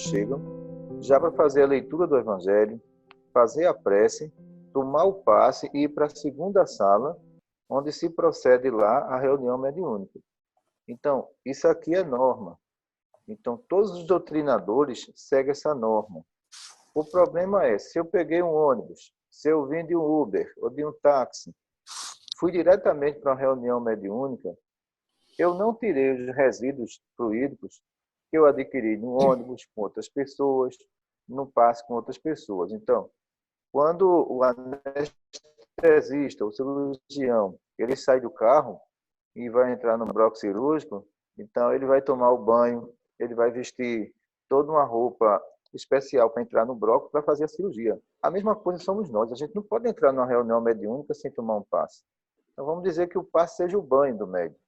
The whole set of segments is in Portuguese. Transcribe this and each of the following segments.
chegam, já para fazer a leitura do Evangelho, fazer a prece, tomar o passe e ir para a segunda sala, onde se procede lá a reunião mediúnica. Então, isso aqui é norma. Então, todos os doutrinadores seguem essa norma. O problema é, se eu peguei um ônibus, se eu vim de um Uber ou de um táxi, fui diretamente para uma reunião mediúnica, eu não tirei os resíduos fluídicos que eu adquiri no ônibus com outras pessoas, no passe com outras pessoas. Então, quando o anestesista, o cirurgião, ele sai do carro e vai entrar no bloco cirúrgico, então ele vai tomar o banho, ele vai vestir toda uma roupa especial para entrar no bloco para fazer a cirurgia. A mesma coisa somos nós. A gente não pode entrar numa reunião mediúnica sem tomar um passe. Então vamos dizer que o passe seja o banho do médico,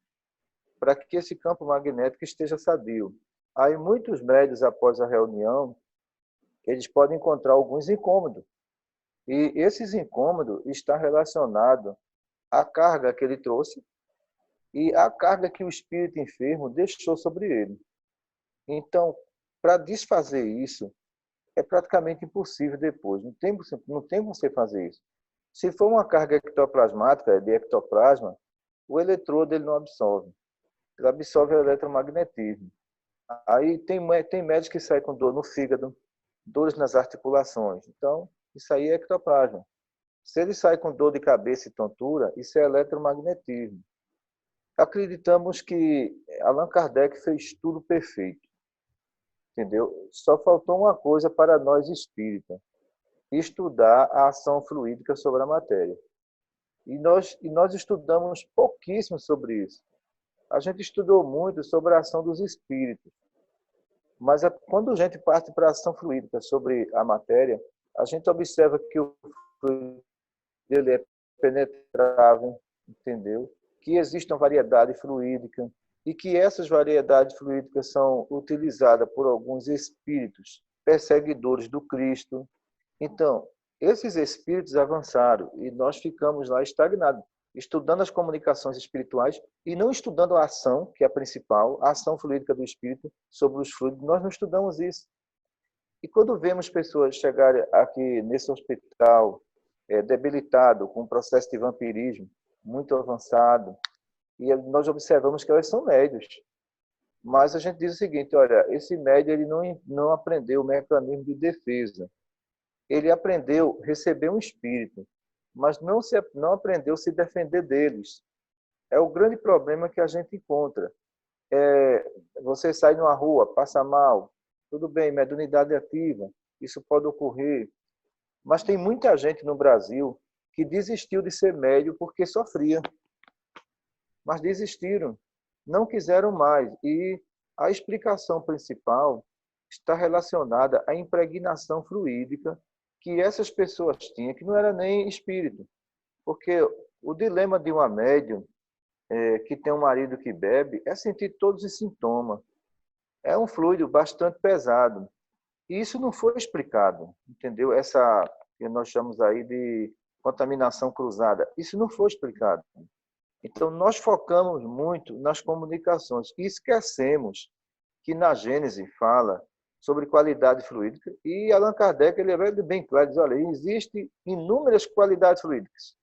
para que esse campo magnético esteja sadio. Aí muitos médios, após a reunião, eles podem encontrar alguns incômodos. E esses incômodos estão relacionados à carga que ele trouxe e à carga que o espírito enfermo deixou sobre ele. Então, para desfazer isso, é praticamente impossível depois. Não tem você fazer isso. Se for uma carga ectoplasmática, de ectoplasma, o eletrodo ele não absorve. Ele absorve o eletromagnetismo. Aí tem médicos que saem com dor no fígado, dores nas articulações. Então, isso aí é ectoplasma. Se ele sai com dor de cabeça e tontura, isso é eletromagnetismo. Acreditamos que Allan Kardec fez tudo perfeito. Entendeu? Só faltou uma coisa para nós espíritas: estudar a ação fluídica sobre a matéria. E nós estudamos pouquíssimo sobre isso. A gente estudou muito sobre a ação dos espíritos. Mas quando a gente parte para a ação fluídica sobre a matéria, a gente observa que o fluido ele é penetrável, entendeu? Que existe uma variedade fluídica e que essas variedades fluídicas são utilizadas por alguns espíritos perseguidores do Cristo. Então, esses espíritos avançaram e nós ficamos lá estagnados, estudando as comunicações espirituais e não estudando a ação, que é a principal, a ação fluídica do espírito sobre os fluidos. Nós não estudamos isso. E quando vemos pessoas chegarem aqui nesse hospital debilitado, com um processo de vampirismo muito avançado, e nós observamos que elas são médios. Mas a gente diz o seguinte: olha, esse médio ele não aprendeu o mecanismo de defesa. Ele aprendeu a receber um espírito, mas não aprendeu a se defender deles. É o grande problema que a gente encontra. Você sai numa rua, passa mal, tudo bem, mediunidade ativa, isso pode ocorrer. Mas tem muita gente no Brasil que desistiu de ser médium porque sofria. Mas desistiram, não quiseram mais. E a explicação principal está relacionada à impregnação fluídica que essas pessoas tinham, que não era nem espírito. Porque o dilema de uma médium que tem um marido que bebe é sentir todos os sintomas. É um fluido bastante pesado. E isso não foi explicado, entendeu? Essa que nós chamamos aí de contaminação cruzada. Isso não foi explicado. Então, nós focamos muito nas comunicações e esquecemos que na Gênese fala sobre qualidade fluídica e Allan Kardec ele é bem claro, diz, olha, existem inúmeras qualidades fluídicas.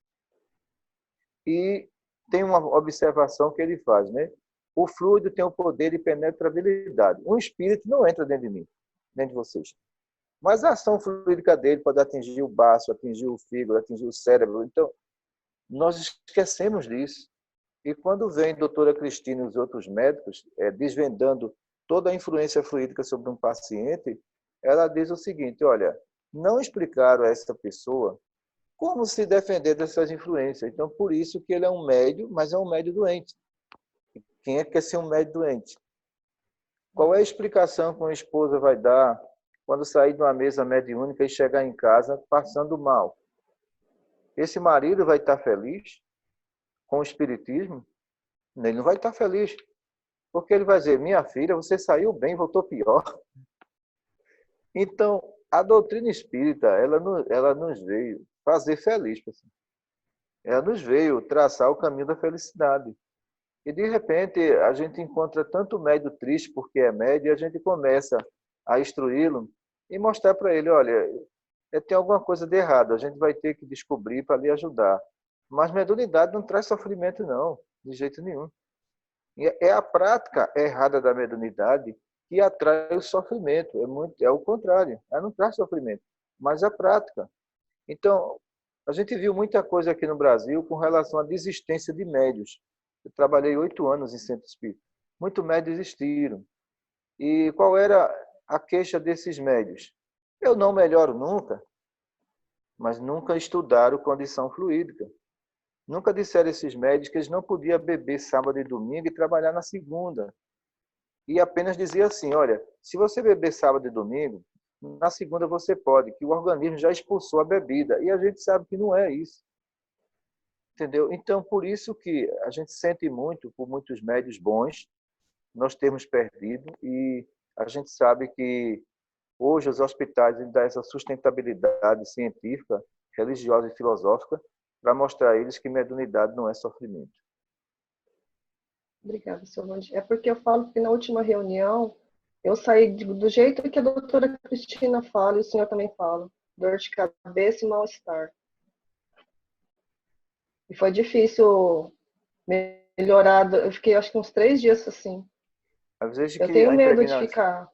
E tem uma observação que ele faz, né? O fluido tem o poder de penetrabilidade. Um espírito não entra dentro de mim, dentro de vocês. Mas a ação fluídica dele pode atingir o baço, atingir o fígado, atingir o cérebro. Então, nós esquecemos disso. E quando vem a doutora Cristina e os outros médicos desvendando toda a influência fluídica sobre um paciente, ela diz o seguinte: olha, não explicaram a essa pessoa como se defender dessas influências. Então, por isso que ele é um médium, mas é um médium doente. Quem é que quer ser um médium doente? Qual é a explicação que uma esposa vai dar quando sair de uma mesa mediúnica e chegar em casa passando mal? Esse marido vai estar feliz com o espiritismo? Ele não vai estar feliz. Porque ele vai dizer: minha filha, você saiu bem, voltou pior. Então, a doutrina espírita, ela nos veio fazer feliz, pessoal. Ela nos veio traçar o caminho da felicidade. E, de repente, a gente encontra tanto médio triste porque é médio e a gente começa a instruí-lo e mostrar para ele, olha, tem alguma coisa de errado, a gente vai ter que descobrir para lhe ajudar. Mas mediunidade não traz sofrimento, não, de jeito nenhum. E é a prática errada da mediunidade que atrai o sofrimento. É o contrário. Ela não traz sofrimento, mas a prática. Então, a gente viu muita coisa aqui no Brasil com relação à desistência de médios. Eu trabalhei 8 anos em centro espírita. Muitos médios desistiram. E qual era a queixa desses médios? Eu não melhoro nunca, mas nunca estudaram condição fluídica. Nunca disseram esses médios que eles não podiam beber sábado e domingo e trabalhar na segunda. E apenas dizia assim, olha, se você beber sábado e domingo, na segunda você pode, que o organismo já expulsou a bebida. E a gente sabe que não é isso. Entendeu? Então, por isso que a gente sente muito por muitos médios bons, nós temos perdido, e a gente sabe que hoje os hospitais dão essa sustentabilidade científica, religiosa e filosófica para mostrar a eles que mediunidade não é sofrimento. Obrigada, Solange. É porque eu falo que na última reunião eu saí do jeito que a doutora Cristina fala e o senhor também fala. Dor de cabeça e mal-estar. E foi difícil melhorar. Eu fiquei acho que uns 3 dias assim. Às vezes Eu que tenho medo de ficar.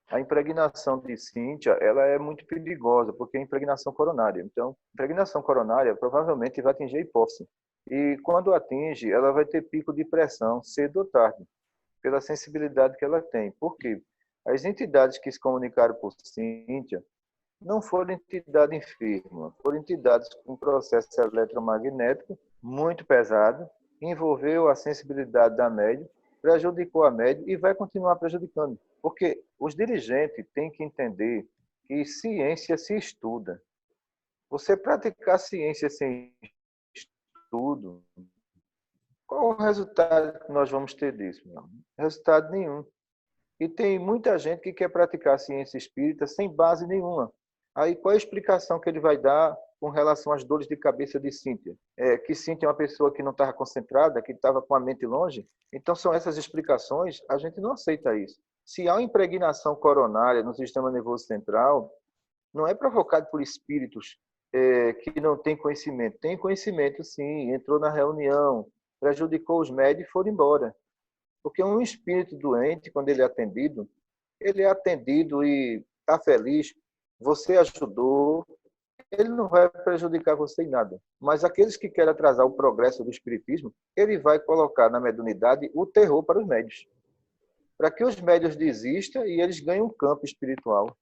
A impregnação de Cíntia, ela é muito perigosa, porque é impregnação coronária. Então, impregnação coronária provavelmente vai atingir a hipófise. E quando atinge, ela vai ter pico de pressão cedo ou tarde, pela sensibilidade que ela tem. Por quê? As entidades que se comunicaram por Cíntia não foram entidades enfermas, foram entidades com processo eletromagnético muito pesado, envolveu a sensibilidade da médium, prejudicou a médium e vai continuar prejudicando. Porque os dirigentes têm que entender que ciência se estuda. Você praticar ciência sem estudo, qual o resultado que nós vamos ter disso? Não, resultado nenhum. E tem muita gente que quer praticar ciência espírita sem base nenhuma. Aí qual é a explicação que ele vai dar com relação às dores de cabeça de Cíntia? Que Cíntia é uma pessoa que não estava concentrada, que estava com a mente longe? Então são essas explicações, a gente não aceita isso. Se há uma impregnação coronária no sistema nervoso central, não é provocado por espíritos que não têm conhecimento. Tem conhecimento, sim, entrou na reunião, prejudicou os médios e foram embora. Porque um espírito doente, quando ele é atendido e está feliz, você ajudou, ele não vai prejudicar você em nada. Mas aqueles que querem atrasar o progresso do espiritismo, ele vai colocar na mediunidade o terror para os médios. Para que os médios desistam e eles ganhem um campo espiritual.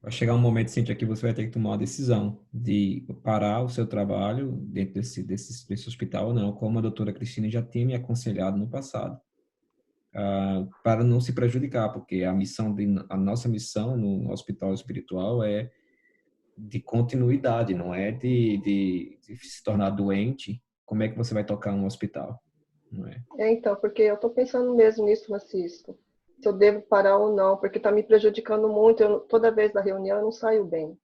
Vai chegar um momento, Cíntia, que você vai ter que tomar uma decisão de parar o seu trabalho dentro desse hospital ou não, como a doutora Cristina já tinha me aconselhado no passado, para não se prejudicar, porque a nossa missão no hospital espiritual é de continuidade, não é de se tornar doente. Como é que você vai tocar um hospital? Não é? Então, porque eu estou pensando mesmo nisso, Francisco. Se eu devo parar ou não, porque está me prejudicando muito. Toda vez da reunião eu não saio bem.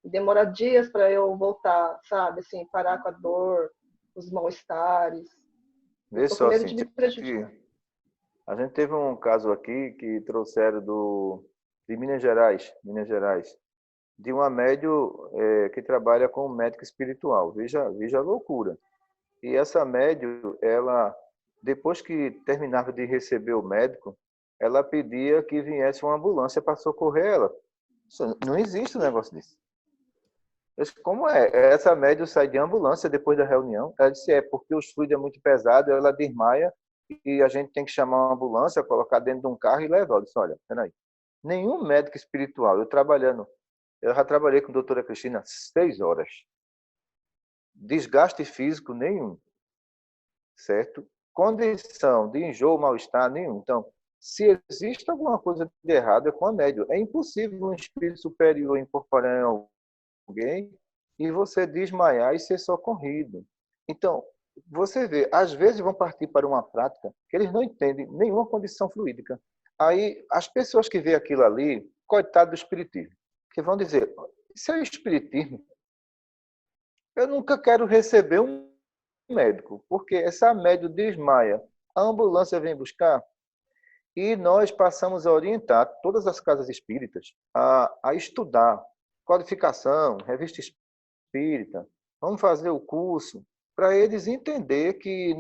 Demora dias para eu voltar, sabe? Assim, parar com a dor, os mal-estares. Vê Estou com só, medo de me Cíntia, prejudicar. a gente teve um caso aqui que trouxeram de Minas Gerais, de uma médium que trabalha com um médico espiritual. Veja a loucura. E essa médium, ela, depois que terminava de receber o médico, ela pedia que viesse uma ambulância para socorrer ela. Não existe um negócio desse. Eu disse, como é? Essa médium sai de ambulância depois da reunião. Ela disse, porque os fluidos é muito pesado, ela desmaia e a gente tem que chamar uma ambulância, colocar dentro de um carro e levar. Eu disse, olha, peraí. Nenhum médico espiritual, eu já trabalhei com a doutora Cristina 6 horas. Desgaste físico nenhum, certo? Condição de enjoo, mal-estar nenhum. Então, se existe alguma coisa de errado, é com a médium. É impossível um espírito superior incorporar em alguém e você desmaiar e ser socorrido. Então, você vê, às vezes vão partir para uma prática que eles não entendem nenhuma condição fluídica. Aí, as pessoas que veem aquilo ali, coitado do espiritismo, que vão dizer, isso é o espiritismo. Eu nunca quero receber um médico, porque essa médium desmaia, a ambulância vem buscar. E nós passamos a orientar todas as casas espíritas a estudar codificação, revista espírita, vamos fazer o curso, para eles entender que,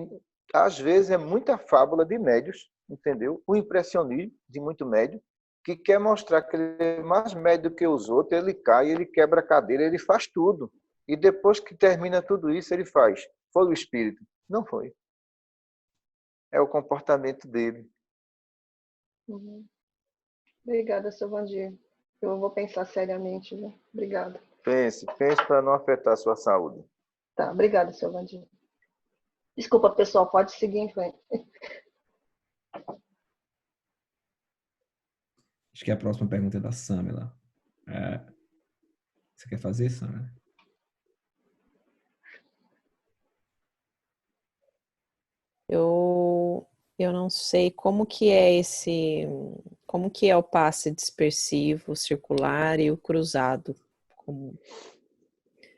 às vezes, é muita fábula de médios, entendeu? O impressionismo de muito médio, que quer mostrar que ele é mais médio do que os outros, ele cai, ele quebra a cadeira, ele faz tudo. E depois que termina tudo isso, ele faz. Foi o espírito? Não foi. É o comportamento dele. Uhum. Obrigada, seu Vandir. Eu vou pensar seriamente, viu? Obrigada. Pense para não afetar a sua saúde. Tá, obrigada, seu Vandir. Desculpa, pessoal, pode seguir em frente. Acho que a próxima pergunta é da Samela. Você quer fazer, Samela? Eu não sei como que é como que é o passe dispersivo, circular e o cruzado.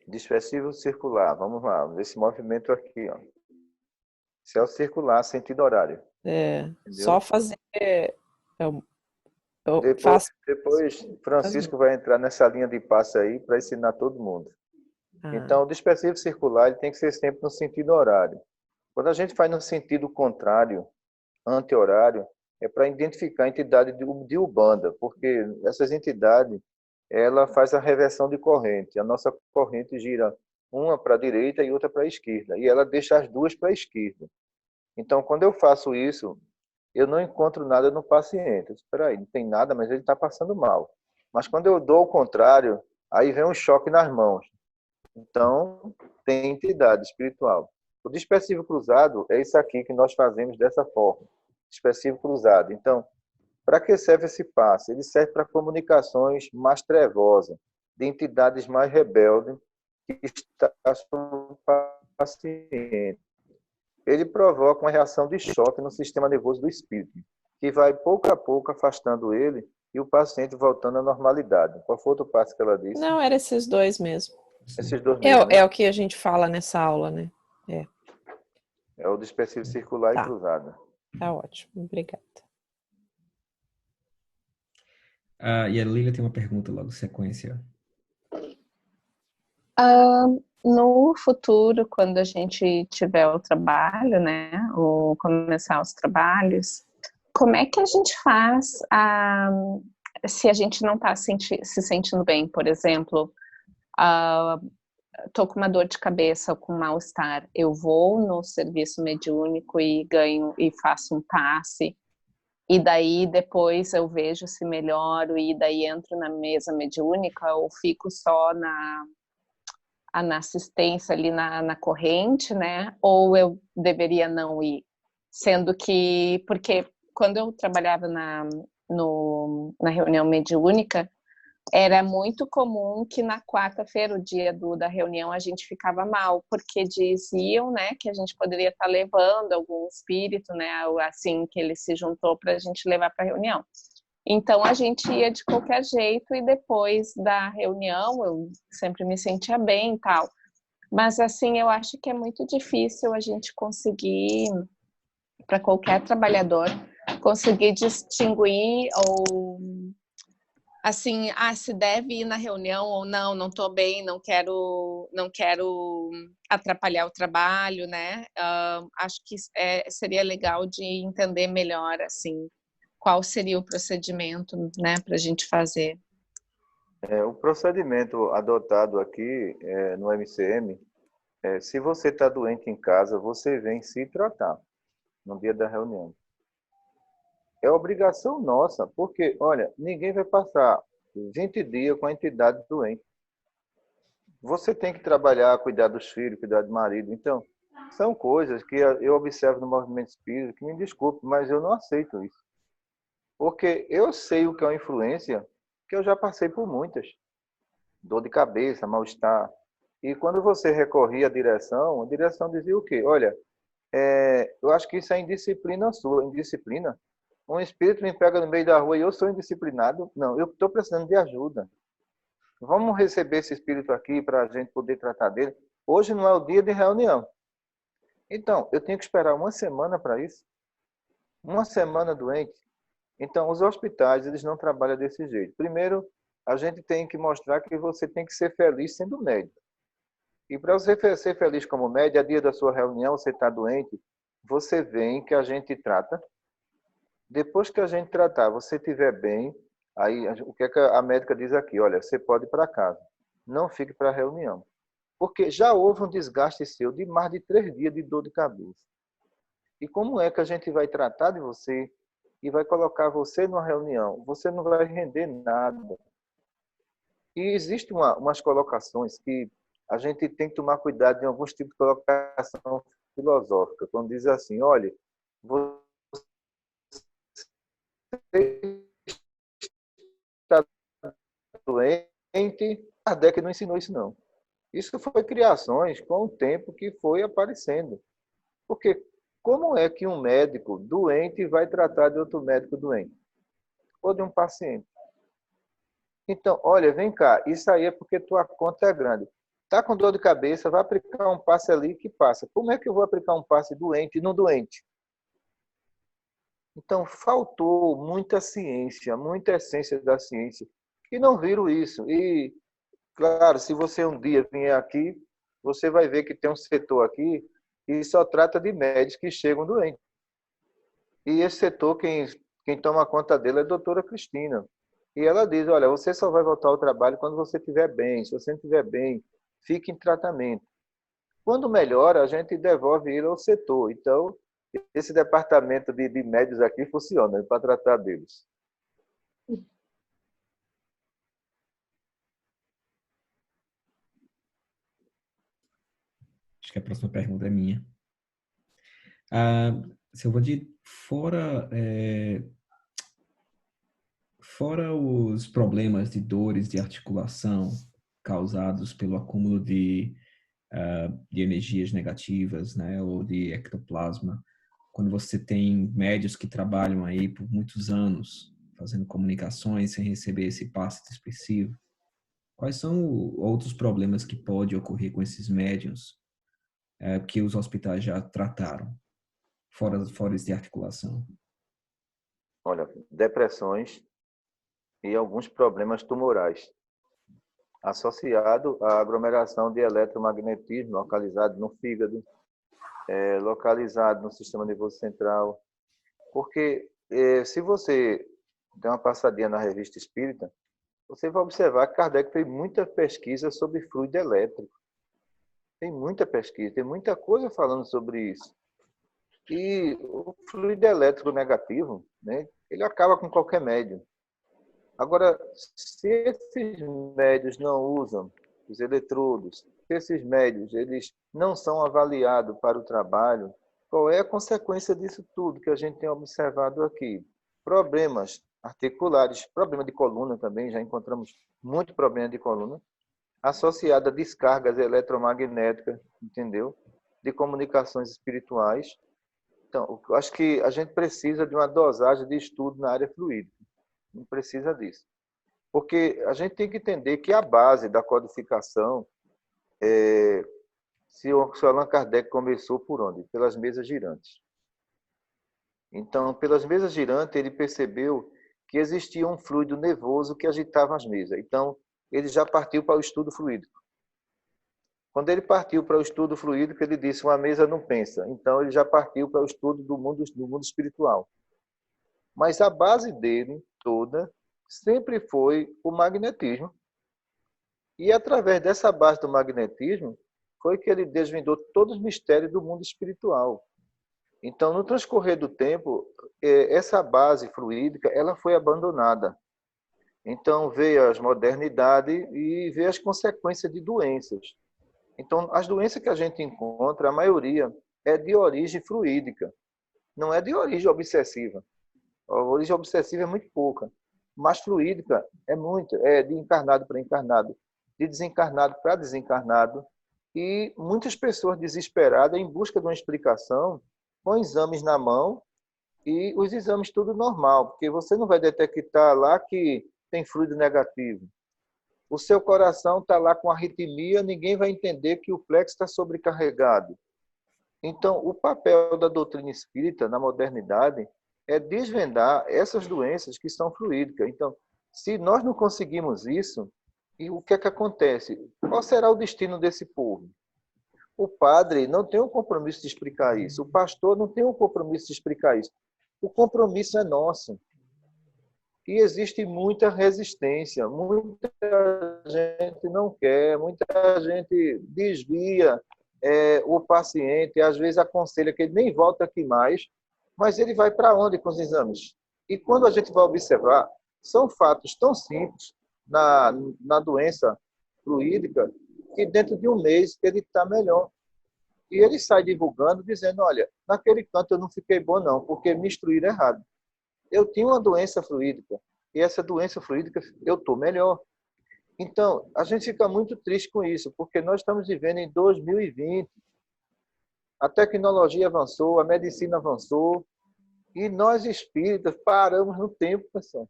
Dispersivo circular, vamos lá, esse movimento aqui, ó. Esse é o circular, sentido horário. Só fazer. Depois Francisco vai entrar nessa linha de passe aí para ensinar todo mundo. Então, o dispersivo circular ele tem que ser sempre no sentido horário. Quando a gente faz no sentido contrário, anti-horário, é para identificar a entidade de Umbanda, porque essas entidades, ela faz a reversão de corrente. A nossa corrente gira uma para a direita e outra para a esquerda, e ela deixa as duas para a esquerda. Então, quando eu faço isso, eu não encontro nada no paciente. Espera aí, não tem nada, mas ele está passando mal. Mas quando eu dou o contrário, aí vem um choque nas mãos. Então, tem entidade espiritual. O dispersivo cruzado é isso aqui que nós fazemos dessa forma. Dispersivo cruzado. Então, para que serve esse passe? Ele serve para comunicações mais trevosas, de entidades mais rebeldes que estão no paciente. Ele provoca uma reação de choque no sistema nervoso do espírito, que vai pouco a pouco afastando ele e o paciente voltando à normalidade. Qual foi outro passo que ela disse? Não, era esses dois mesmo. Esses dois mesmo, né? É o que a gente fala nessa aula, né? É o dispersivo circular e cruzado. Tá ótimo, obrigada. E a Lília tem uma pergunta logo, sequência. No futuro, quando a gente tiver o trabalho, né, ou começar os trabalhos, como é que a gente faz se a gente não está se sentindo bem, por exemplo, estou com uma dor de cabeça ou com mal-estar, eu vou no serviço mediúnico e ganho e faço um passe, e daí depois eu vejo se melhoro e daí entro na mesa mediúnica ou fico só na assistência ali na corrente, né? Ou eu deveria não ir? Sendo que, porque quando eu trabalhava na reunião mediúnica, era muito comum que na quarta-feira, o dia da reunião, a gente ficava mal, porque diziam, né, que a gente poderia estar levando algum espírito, né, assim, que ele se juntou para a gente levar para a reunião. Então, a gente ia de qualquer jeito e depois da reunião eu sempre me sentia bem e tal. Mas, assim, eu acho que é muito difícil a gente conseguir, para qualquer trabalhador, conseguir distinguir ou, assim, se deve ir na reunião ou não estou bem, não quero atrapalhar o trabalho, né? Acho que seria legal de entender melhor, assim, qual seria o procedimento, né, para a gente fazer? O procedimento adotado aqui no MCM, se você está doente em casa, você vem se tratar no dia da reunião. É obrigação nossa, porque, olha, ninguém vai passar 20 dias com a entidade doente. Você tem que trabalhar, cuidar dos filhos, cuidar do marido. Então, são coisas que eu observo no movimento espírita, que me desculpe, mas eu não aceito isso. Porque eu sei o que é uma influência, que eu já passei por muitas. Dor de cabeça, mal-estar. E quando você recorria à direção, a direção dizia o quê? Olha, eu acho que isso é indisciplina sua. Indisciplina? Um espírito me pega no meio da rua e eu sou indisciplinado? Não, eu estou precisando de ajuda. Vamos receber esse espírito aqui para a gente poder tratar dele. Hoje não é o dia de reunião. Então, eu tenho que esperar uma semana para isso? Uma semana doente? Então, os hospitais, eles não trabalham desse jeito. Primeiro, a gente tem que mostrar que você tem que ser feliz sendo médico. E para você ser feliz como médico, a dia da sua reunião, você está doente, você vem que a gente trata. Depois que a gente tratar, você estiver bem, aí o que é que a médica diz aqui? Olha, você pode ir para casa. Não fique para a reunião. Porque já houve um desgaste seu de mais de 3 dias de dor de cabeça. E como é que a gente vai tratar de você e vai colocar você numa reunião? Você não vai render nada. E existem umas colocações que a gente tem que tomar cuidado em alguns tipos de colocação filosófica. Quando diz assim, olha, você está doente, Kardec não ensinou isso não. Isso foi criações com o tempo que foi aparecendo. Porque como é que um médico doente vai tratar de outro médico doente? Ou de um paciente? Então, olha, vem cá, isso aí é porque tua conta é grande. Tá com dor de cabeça, vai aplicar um passe ali que passa. Como é que eu vou aplicar um passe doente e não doente? Então, faltou muita ciência, muita essência da ciência, que não viram isso. E, claro, se você um dia vier aqui, você vai ver que tem um setor aqui que só trata de médicos que chegam doentes. E esse setor, quem toma conta dele é a doutora Cristina. E ela diz, olha, você só vai voltar ao trabalho quando você estiver bem. Se você não estiver bem, fique em tratamento. Quando melhora, a gente devolve ele ao setor. Então, esse departamento de médios aqui funciona para tratar deles. Acho que a próxima pergunta é minha. Silvandi, fora os problemas de dores de articulação causados pelo acúmulo de energias negativas, né, ou de ectoplasma, quando você tem médios que trabalham aí por muitos anos fazendo comunicações sem receber esse passe dispersivo, quais são outros problemas que podem ocorrer com esses médios que os hospitais já trataram, fora esse de articulação? Olha, depressões e alguns problemas tumorais associado à aglomeração de eletromagnetismo localizado no fígado, localizado no sistema nervoso central. Porque se você der uma passadinha na Revista Espírita, você vai observar que Kardec fez muita pesquisa sobre fluido elétrico. Tem muita pesquisa, tem muita coisa falando sobre isso. E o fluido elétrico negativo, né, ele acaba com qualquer médium. Agora, se esses médios não usam os eletrodos, se esses médios eles não são avaliados para o trabalho, qual é a consequência disso tudo que a gente tem observado aqui? Problemas articulares, problema de coluna também, já encontramos muito problema de coluna, associado a descargas eletromagnéticas, entendeu? De comunicações espirituais. Então, eu acho que a gente precisa de uma dosagem de estudo na área fluídica. Não precisa disso. Porque a gente tem que entender que a base da codificação, se o Allan Kardec começou por onde? Pelas mesas girantes. Então, pelas mesas girantes, ele percebeu que existia um fluido nervoso que agitava as mesas. Então, ele já partiu para o estudo fluídico. Quando ele partiu para o estudo fluídico, ele disse, uma mesa não pensa. Então, ele já partiu para o estudo do mundo espiritual. Mas a base dele toda sempre foi o magnetismo. E através dessa base do magnetismo foi que ele desvendou todos os mistérios do mundo espiritual. Então, no transcorrer do tempo, essa base fluídica ela foi abandonada. Então, veio as modernidades e veio as consequências de doenças. Então, as doenças que a gente encontra, a maioria é de origem fluídica, não é de origem obsessiva. A origem obsessiva é muito pouca, mas fluídica é muito, é de encarnado para encarnado, de desencarnado para desencarnado, e muitas pessoas desesperadas em busca de uma explicação, com exames na mão e os exames tudo normal, porque você não vai detectar lá que tem fluido negativo. O seu coração está lá com arritmia, ninguém vai entender que o plexo está sobrecarregado. Então, o papel da doutrina espírita na modernidade é desvendar essas doenças que são fluídicas. Então, se nós não conseguimos isso, e o que é que acontece? Qual será o destino desse povo? O padre não tem um compromisso de explicar isso. O pastor não tem um compromisso de explicar isso. O compromisso é nosso. E existe muita resistência. Muita gente não quer, muita gente desvia o paciente, às vezes aconselha que ele nem volta aqui mais, mas ele vai para onde com os exames? E quando a gente vai observar, são fatos tão simples na doença fluídica que dentro de um mês ele está melhor. E ele sai divulgando, dizendo, olha, naquele canto eu não fiquei bom não, porque me instruíram errado. Eu tinha uma doença fluídica, e essa doença fluídica eu estou melhor. Então, a gente fica muito triste com isso, porque nós estamos vivendo em 2020, a tecnologia avançou, a medicina avançou, e nós espíritas paramos no tempo, pessoal.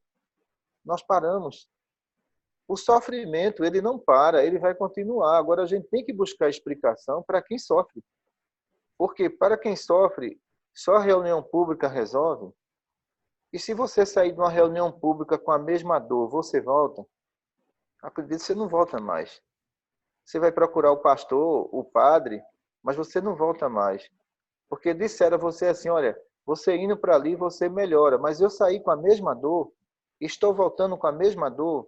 Nós paramos. O sofrimento, ele não para, ele vai continuar. Agora, a gente tem que buscar explicação para quem sofre. Porque para quem sofre, só a reunião pública resolve. E se você sair de uma reunião pública com a mesma dor, você volta? Acredito que você não volta mais. Você vai procurar o pastor, o padre, mas você não volta mais. Porque disseram a você assim, olha, você indo para ali, você melhora. Mas eu saí com a mesma dor, estou voltando com a mesma dor.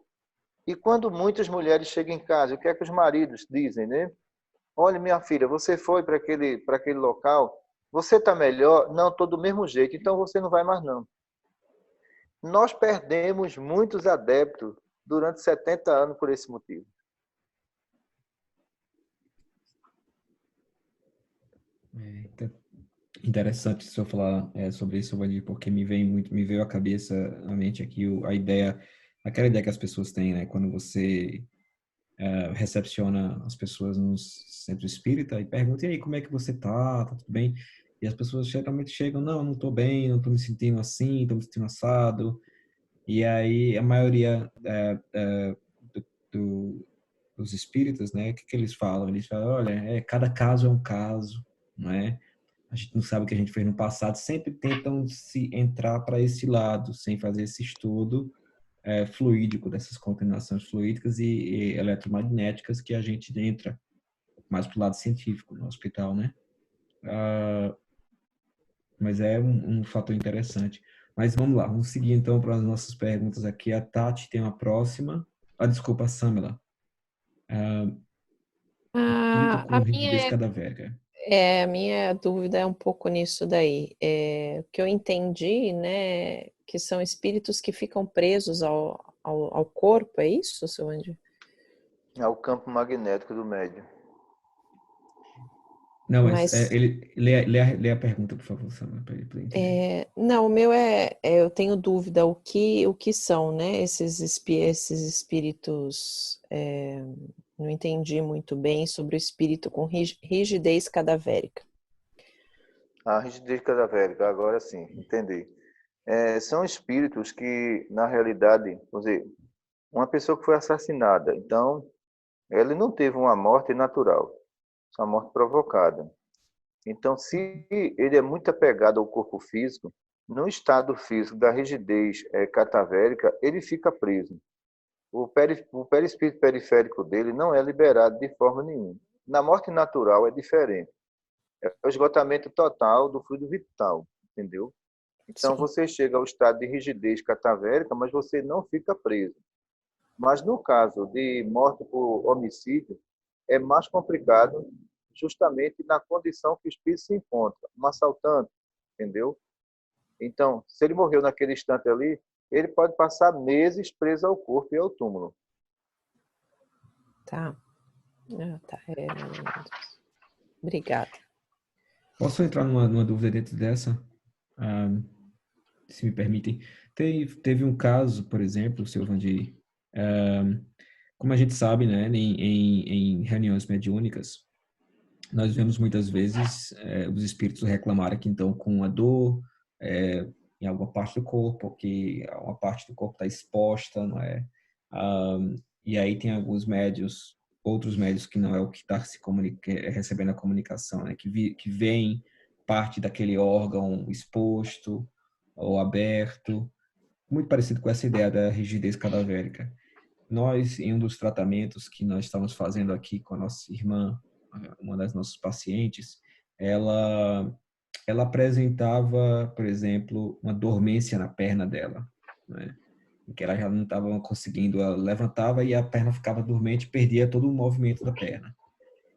E quando muitas mulheres chegam em casa, o que é que os maridos dizem, né? Olha, minha filha, você foi para aquele local, você está melhor? Não, estou do mesmo jeito, então você não vai mais não. Nós perdemos muitos adeptos durante 70 anos por esse motivo. Interessante o senhor falar sobre isso, Valdir, porque me veio à mente aqui a ideia, aquela ideia que as pessoas têm, né? Quando você recepciona as pessoas no centro espírita e pergunta, e aí, como é que você tá? Tá tudo bem? E as pessoas geralmente chegam, não estou bem, não estou me sentindo assim, estou me sentindo assado. E aí a maioria do, do, dos espíritas, né, o que eles falam? Eles falam, olha, cada caso é um caso, não é? A gente não sabe o que a gente fez no passado, sempre tentam se entrar para esse lado, sem fazer esse estudo fluídico dessas contaminações fluídicas e eletromagnéticas que a gente entra mais para o lado científico no hospital, né? Mas é um fator interessante. Mas vamos lá, vamos seguir então para as nossas perguntas aqui. A Tati tem uma próxima. Desculpa, a Samela. Espírito com A rigidez cadavérica. a minha dúvida é um pouco nisso daí. O que eu entendi, né, que são espíritos que ficam presos ao corpo, é isso, seu Andy? É o campo magnético do médium. Não, mas Mas lê a pergunta, por favor, Samela, para ele entender. não, o meu eu tenho dúvida o que são, né, esses espíritos. Não entendi muito bem sobre o espírito com rigidez cadavérica. A rigidez cadavérica, agora sim, entendi. São espíritos que, na realidade, vamos dizer, uma pessoa que foi assassinada, então, ele não teve uma morte natural, uma morte provocada. Então, se ele é muito apegado ao corpo físico, no estado físico da rigidez cadavérica, ele fica preso. O perispírito periférico dele não é liberado de forma nenhuma. Na morte natural é diferente. É o esgotamento total do fluido vital, entendeu? Então, Sim. você chega ao estado de rigidez cadavérica, mas você não fica preso. Mas no caso de morte por homicídio, é mais complicado justamente na condição que o espírito se encontra, um assaltante, entendeu? Então, se ele morreu naquele instante ali, ele pode passar meses preso ao corpo e ao túmulo. Tá. Tá. Obrigada. Posso entrar numa dúvida dentro dessa? Se me permitem. Teve um caso, por exemplo, seu Vandir, como a gente sabe, né, em reuniões mediúnicas, nós vemos muitas vezes os espíritos reclamarem que então com a dor em alguma parte do corpo, que uma parte do corpo está exposta, não é? E aí tem alguns médios, outros médios que não é o que está recebendo a comunicação, né? Que veem parte daquele órgão exposto, ou aberto, muito parecido com essa ideia da rigidez cadavérica. Nós, em um dos tratamentos que nós estamos fazendo aqui com a nossa irmã, uma das nossas pacientes, ela apresentava, por exemplo, uma dormência na perna dela, né? Em que ela já não estava conseguindo, ela levantava e a perna ficava dormente, perdia todo o movimento da perna.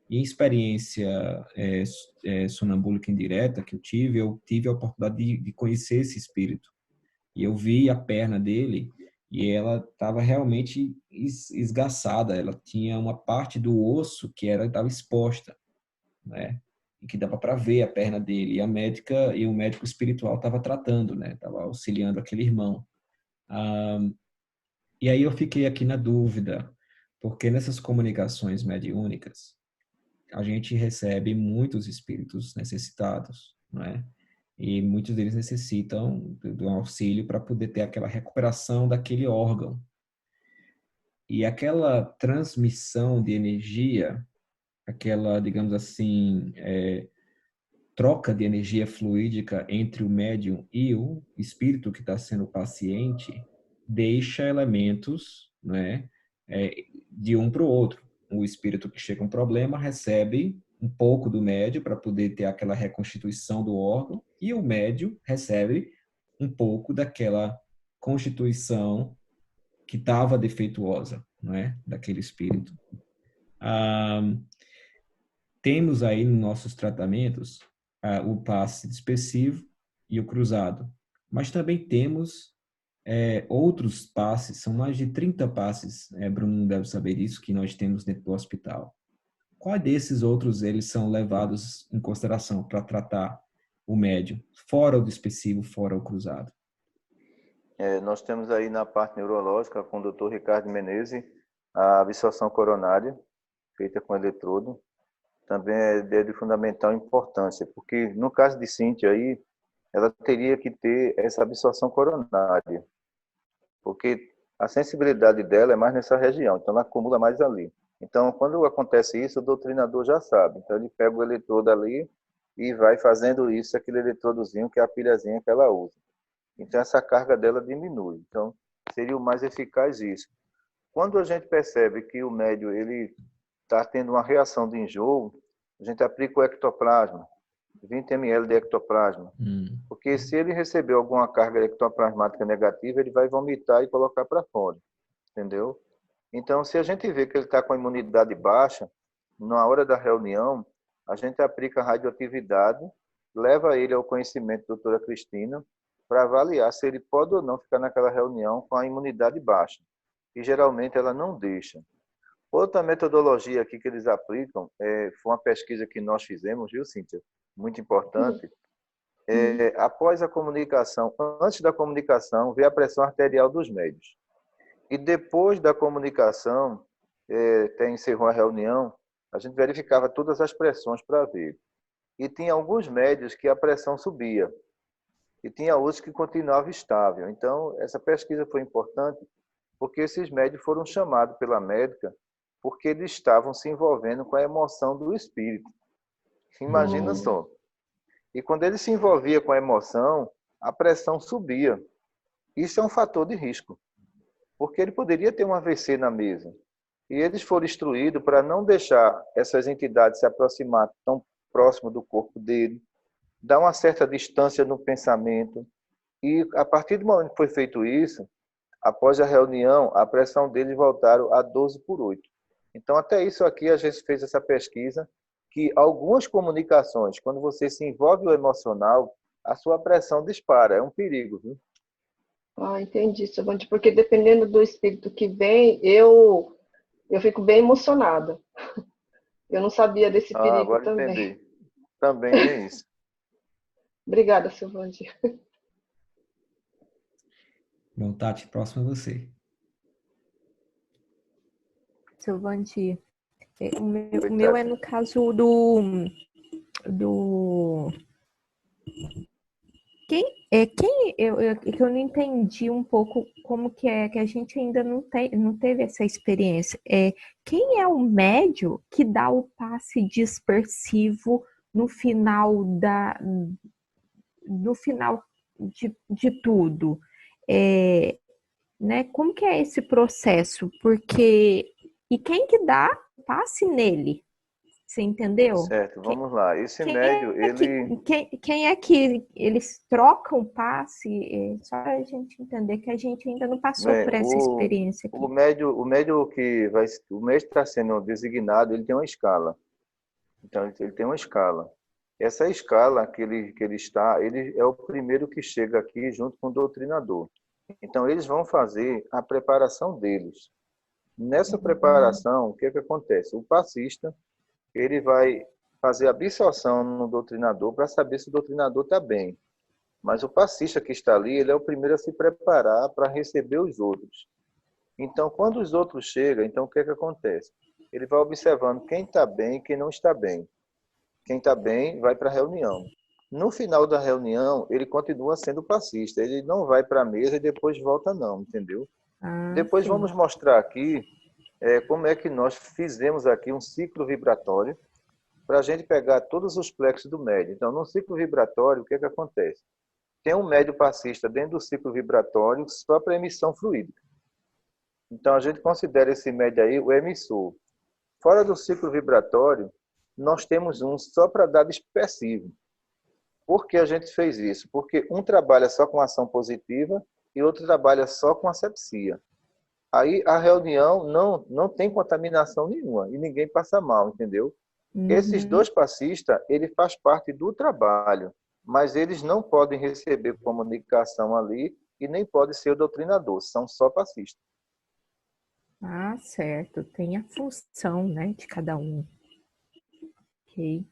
E em experiência sonambúlica indireta que eu tive a oportunidade de conhecer esse espírito. E eu vi a perna dele e ela estava realmente esgaçada. Ela tinha uma parte do osso que estava exposta, né? E que dava para ver a perna dele. E a médica e o médico espiritual estava tratando, né? Estava auxiliando aquele irmão. E aí eu fiquei aqui na dúvida, porque nessas comunicações mediúnicas a gente recebe muitos espíritos necessitados, não é? E muitos deles necessitam de um auxílio para poder ter aquela recuperação daquele órgão. E aquela transmissão de energia, aquela, digamos assim, troca de energia fluídica entre o médium e o espírito que está sendo paciente, deixa elementos, né, de um para o outro. O espírito que chega com um problema recebe um pouco do médium para poder ter aquela reconstituição do órgão, e o médium recebe um pouco daquela constituição que estava defeituosa, não é? Daquele espírito. Temos aí nos nossos tratamentos o passe dispersivo e o cruzado, mas também temos outros passes, são mais de 30 passes, Bruno não deve saber isso, que nós temos dentro do hospital. Qual desses outros eles são levados em consideração para tratar o médium, fora o dispersivo, fora o cruzado? Nós temos aí na parte neurológica, com o Dr. Ricardo Menezes, a absorção coronária, feita com eletrodo. Também é de fundamental importância, porque no caso de Cíntia aí, ela teria que ter essa absorção coronária, porque a sensibilidade dela é mais nessa região, então ela acumula mais ali. Então, quando acontece isso, o doutrinador já sabe. Então, ele pega o eletrodo ali e vai fazendo isso, aquele eletrodozinho, que é a pilhazinha que ela usa. Então, essa carga dela diminui. Então, seria o mais eficaz isso. Quando a gente percebe que o médium ele está tendo uma reação de enjoo, a gente aplica o ectoplasma, 20 ml de ectoplasma. Porque se ele receber alguma carga ectoplasmática negativa, ele vai vomitar e colocar para fora. Entendeu? Então, se a gente vê que ele está com a imunidade baixa, na hora da reunião, a gente aplica a radioatividade, leva ele ao conhecimento da doutora Cristina, para avaliar se ele pode ou não ficar naquela reunião com a imunidade baixa. E geralmente ela não deixa. Outra metodologia aqui que eles aplicam, foi uma pesquisa que nós fizemos, viu, Cíntia? Muito importante. Após a comunicação, antes da comunicação, ver a pressão arterial dos médios. E depois da comunicação, até encerrou a reunião, a gente verificava todas as pressões para ver. E tinha alguns médios que a pressão subia. E tinha outros que continuava estável. Então, essa pesquisa foi importante, porque esses médios foram chamados pela médica porque eles estavam se envolvendo com a emoção do espírito. Imagina só. E quando ele se envolvia com a emoção, a pressão subia. Isso é um fator de risco, porque ele poderia ter um AVC na mesa. E eles foram instruídos para não deixar essas entidades se aproximar tão próximo do corpo dele, dar uma certa distância no pensamento. E a partir do momento que foi feito isso, após a reunião, a pressão deles voltaram a 12/8. Então, até isso aqui, a gente fez essa pesquisa, que algumas comunicações, quando você se envolve no emocional, a sua pressão dispara. É um perigo, viu? Entendi, Silvante, porque dependendo do espírito que vem, eu fico bem emocionada. Eu não sabia desse perigo agora também. Entendi. Também tem isso. Obrigada, Silvante. Bom, Tati, próximo a você. Silvante, o meu é no caso do eu não entendi um pouco como que é, que a gente ainda não teve essa experiência. Quem é o médium que dá o passe dispersivo no final de tudo. Né? Como que é esse processo? E quem que dá passe nele? Você entendeu? Certo, vamos lá. Esse Quem médio, é que, ele... quem é que eles trocam passe? Só a gente entender que a gente ainda não passou Bem, por essa experiência aqui. o médio o médio está sendo designado, ele tem uma escala. Então, ele tem uma escala. Essa escala que ele está, ele é o primeiro que chega aqui junto com o doutrinador. Então, eles vão fazer a preparação deles. Nessa preparação, o que é que acontece? O passista, ele vai fazer a absorção no doutrinador para saber se o doutrinador está bem. Mas o passista que está ali, ele é o primeiro a se preparar para receber os outros. Então, quando os outros chegam, então o que é que acontece? Ele vai observando quem está bem e quem não está bem. Quem está bem vai para a reunião. No final da reunião, ele continua sendo passista. Ele não vai para a mesa e depois volta não, entendeu? Depois Sim. vamos mostrar aqui como é que nós fizemos aqui um ciclo vibratório para a gente pegar todos os plexos do médio. Então, no ciclo vibratório, o que é que acontece? Tem um médio passista dentro do ciclo vibratório só para emissão fluídica. Então, a gente considera esse médio aí o emissor. Fora do ciclo vibratório, nós temos um só para dar dispersivo. Por que a gente fez isso? Porque um trabalha só com ação positiva e outro trabalha só com asepsia. Aí a reunião não tem contaminação nenhuma e ninguém passa mal, entendeu? Esses dois passistas, ele faz parte do trabalho, mas eles não podem receber comunicação ali e nem podem ser o doutrinador, são só passistas. Ah, certo. Tem a função, né, de cada um. Ok.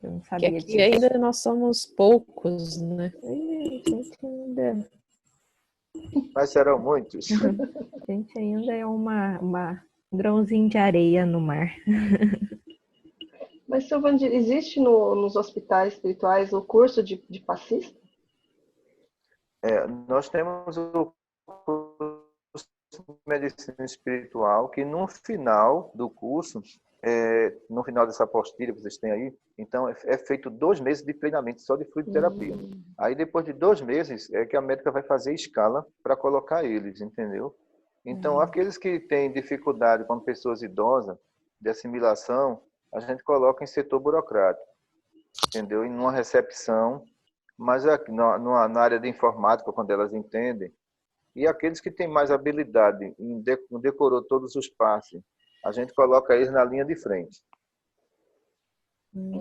Eu não Que sabia aqui disso. ainda nós somos poucos, né? Gente ainda, Mas serão muitos. gente ainda é um grãozinho de areia no mar. Mas, seu Vandir, existe nos hospitais espirituais o curso de passista? Nós temos o curso de medicina espiritual, que no final do curso, no final dessa apostila que vocês têm aí, então é feito 2 meses de treinamento só de fluidoterapia. Aí depois de 2 meses é que a médica vai fazer escala para colocar eles, entendeu? Então aqueles que têm dificuldade com pessoas idosas de assimilação, a gente coloca em setor burocrático, entendeu? Em uma recepção, mas aqui, na área de informática, quando elas entendem, e aqueles que têm mais habilidade em decorou todos os passos, a gente coloca eles na linha de frente.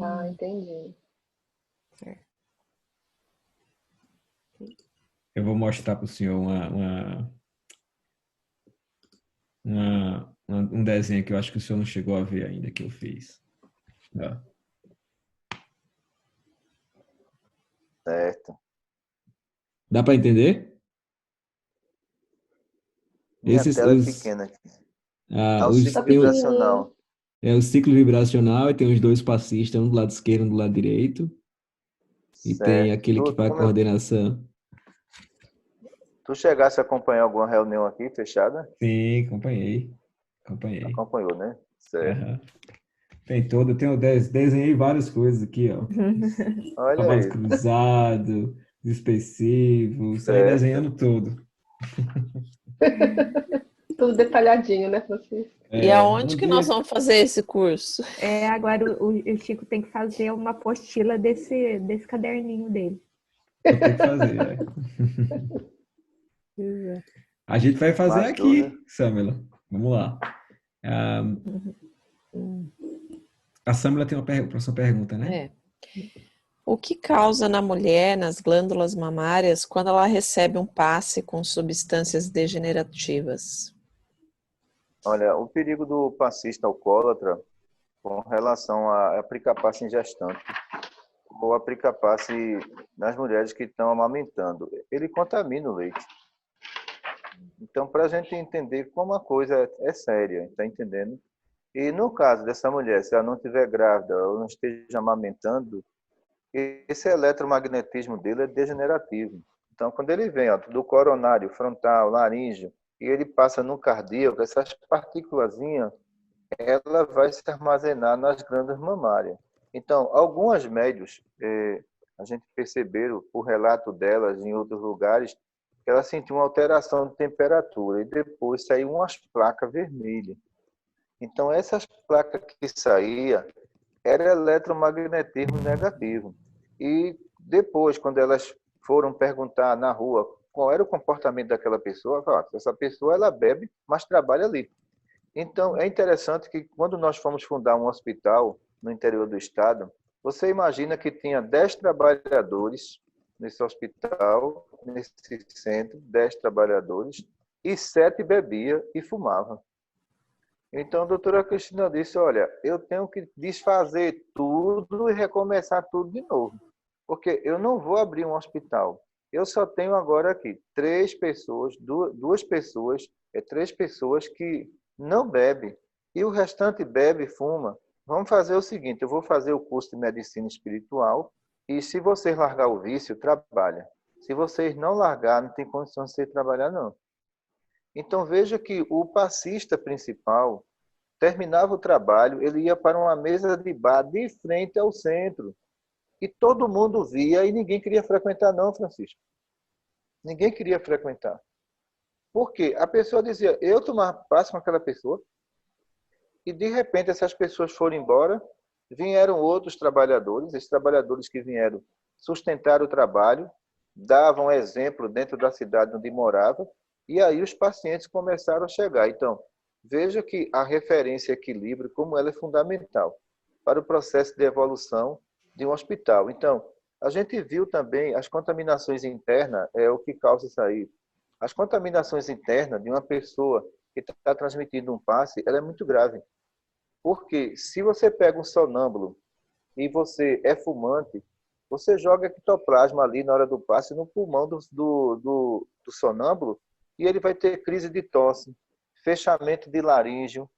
Ah, entendi. Eu vou mostrar para o senhor um desenho que eu acho que o senhor não chegou a ver ainda, que eu fiz. Ó. Certo. Dá para entender? Minha tela é pequena aqui. O ciclo vibracional. É o ciclo vibracional e tem os 2 passistas, um do lado esquerdo e um do lado direito. E Certo. tem aquele que faz a coordenação. Tu chegasse a acompanhar alguma reunião aqui fechada? Sim, acompanhei. Acompanhou, né? Certo. Uhum. Tem todo, desenhei várias coisas aqui, ó. Olha Trabalho aí. cruzado, dispersivo, saí Certo. desenhando tudo. Tudo detalhadinho, né, Francisco? E aonde que nós vamos fazer esse curso? Agora o Chico tem que fazer uma apostila desse caderninho dele. Vou ter que fazer, A gente vai fazer Mas aqui, tudo. Samela. Vamos lá. A Samela tem uma próxima pergunta, né? O que causa na mulher, nas glândulas mamárias, quando ela recebe um passe com substâncias degenerativas? Olha, o perigo do passista alcoólatra com relação a aplicar passe em gestante ou aplicar passe nas mulheres que estão amamentando, ele contamina o leite. Então, para a gente entender como a coisa é séria, está entendendo? E no caso dessa mulher, se ela não estiver grávida ou não esteja amamentando, esse eletromagnetismo dele é degenerativo. Então, quando ele vem do coronário, frontal, laríngeo, e ele passa no cardíaco, essas partículazinhas, ela vai se armazenar nas glândulas mamárias. Então, algumas médios a gente percebeu, por relato delas em outros lugares, que ela sentiu uma alteração de temperatura e depois saiu umas placas vermelhas. Então, essas placas que saíam era eletromagnetismo negativo. E depois, quando elas foram perguntar na rua qual era o comportamento daquela pessoa, falaram, essa pessoa ela bebe, mas trabalha ali. Então, é interessante que quando nós fomos fundar um hospital no interior do estado, você imagina que tinha 10 trabalhadores nesse hospital, nesse centro, 10 trabalhadores, e 7 bebia e fumava. Então, a doutora Cristina disse, olha, eu tenho que desfazer tudo e recomeçar tudo de novo, porque eu não vou abrir um hospital. Eu só tenho agora aqui 3 pessoas, 2 pessoas, 3 pessoas que não bebem, e o restante bebe e fuma. Vamos fazer o seguinte, eu vou fazer o curso de medicina espiritual, e se vocês largar o vício, trabalha. Se vocês não largar, não tem condição de você trabalhar, não. Então, veja que o passista principal terminava o trabalho, ele ia para uma mesa de bar de frente ao centro. E todo mundo via e ninguém queria frequentar, não, Francisco. Ninguém queria frequentar. Por quê? A pessoa dizia, eu tomava passe com aquela pessoa, e de repente essas pessoas foram embora, vieram outros trabalhadores, esses trabalhadores que vieram sustentar o trabalho, davam exemplo dentro da cidade onde morava, e aí os pacientes começaram a chegar. Então, veja que a referência equilíbrio, como ela é fundamental para o processo de evolução de um hospital. Então, a gente viu também as contaminações internas, é o que causa isso aí. As contaminações internas de uma pessoa que está transmitindo um passe, ela é muito grave. Porque se você pega um sonâmbulo e você é fumante, você joga ectoplasma ali na hora do passe no pulmão do sonâmbulo e ele vai ter crise de tosse, fechamento de laríngeo.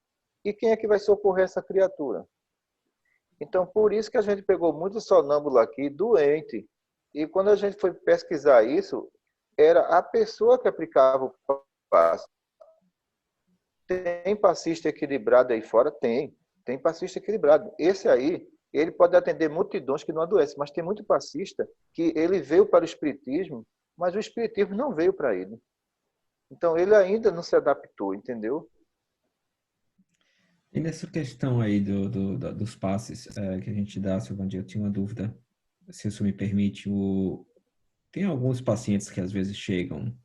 E quem é que vai socorrer essa criatura? Então, por isso que a gente pegou muito sonâmbulo aqui, doente. E quando a gente foi pesquisar isso, era a pessoa que aplicava o passe. Tem passista equilibrado aí fora? Tem passista equilibrado. Esse aí, ele pode atender multidões que não adoecem, mas tem muito passista que ele veio para o espiritismo, mas o espiritismo não veio para ele. Então, ele ainda não se adaptou, entendeu? E nessa questão aí dos passes que a gente dá, Silvandir, eu tinha uma dúvida, se isso me permite. Tem alguns pacientes que às vezes chegam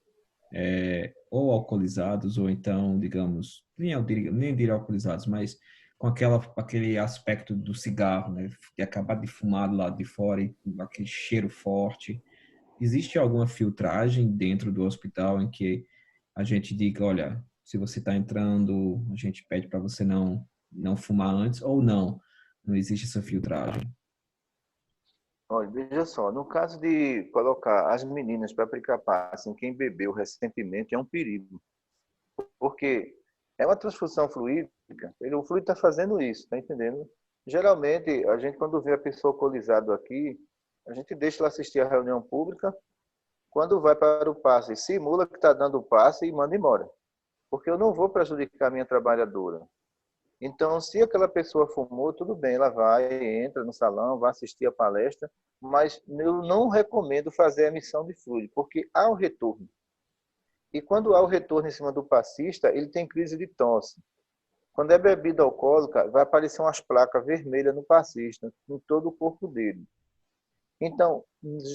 ou alcoolizados, ou então, digamos, nem diria alcoolizados, mas com aquele aspecto do cigarro, né? De acabar de fumar do lado de fora e com aquele cheiro forte. Existe alguma filtragem dentro do hospital em que a gente diga, olha, se você está entrando, a gente pede para você não fumar antes, ou não? Não existe essa filtragem. Olha, veja só, no caso de colocar as meninas para aplicar passe em quem bebeu recentemente, é um perigo. Porque é uma transfusão fluídica, o fluido está fazendo isso, está entendendo? Geralmente, a gente quando vê a pessoa alcoolizada aqui, a gente deixa ela assistir a reunião pública, quando vai para o passe, simula que está dando o passe e manda embora. Porque eu não vou prejudicar a minha trabalhadora. Então, se aquela pessoa fumou, tudo bem, ela vai, entra no salão, vai assistir a palestra, mas eu não recomendo fazer a emissão de fluido, porque há um retorno. E quando há o retorno em cima do passista, ele tem crise de tosse. Quando é bebida alcoólica, vai aparecer umas placas vermelhas no passista, em todo o corpo dele. Então,